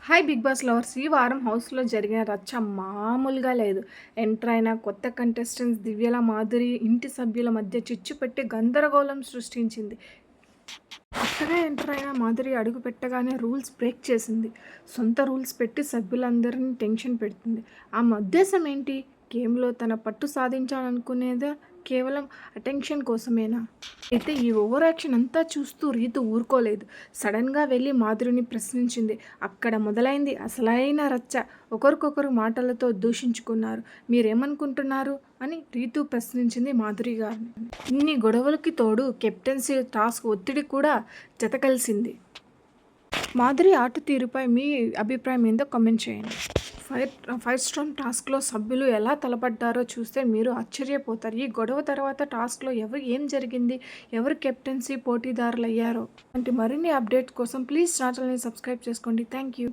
Hi big boss lovers. ఈ వారం హౌస్లో జరిగిన రచ్చ మామూలుగా లేదు. ఎంటర్ అయిన కొత్త కంటెస్టెంట్స్ దివ్యల, మాధురి ఇంటి సభ్యుల మధ్య చిచ్చు పెట్టి గందరగోళం సృష్టించింది. కొత్తగా ఎంటర్ అయిన మాధురి అడుగు పెట్టగానే రూల్స్ బ్రేక్ చేసింది. సొంత రూల్స్ పెట్టి సభ్యులందరినీ టెన్షన్ పెడుతుంది. ఆమె ఉద్దేశం ఏంటి? గేమ్లో తన పట్టు సాధించాలనుకునేదా కేవలం అటెన్షన్ కోసమేనా? అయితే ఈ ఓవర్ యాక్షన్ అంతా చూస్తూ రీతు ఊరుకోలేదు. సడన్గా వెళ్ళి మాధురిని ప్రశ్నించింది. అక్కడ మొదలైంది అసలైన రచ్చ. ఒకరికొకరు మాటలతో దూషించుకున్నారు. మీరేమనుకుంటున్నారు అని రీతు ప్రశ్నించింది మాధురి గారిని. ఇన్ని గొడవలకి తోడు కెప్టెన్సీ టాస్క్ ఒత్తిడి కూడా జతకలిసింది. మాధురి ఆట తీరుపై మీ అభిప్రాయం ఏందో కామెంట్ చేయండి. ఫైర్ స్టోన్ టాస్క్లో సభ్యులు ఎలా తలపడ్డారో చూస్తే మీరు ఆశ్చర్యపోతారు. ఈ గొడవ తర్వాత టాస్క్లో ఏం జరిగింది, ఎవరు కెప్టెన్సీ పోటీదారులు అయ్యారో వంటి మరిన్ని అప్డేట్స్ కోసం ప్లీజ్ ఛానల్ని సబ్స్క్రైబ్ చేసుకోండి. Thank you.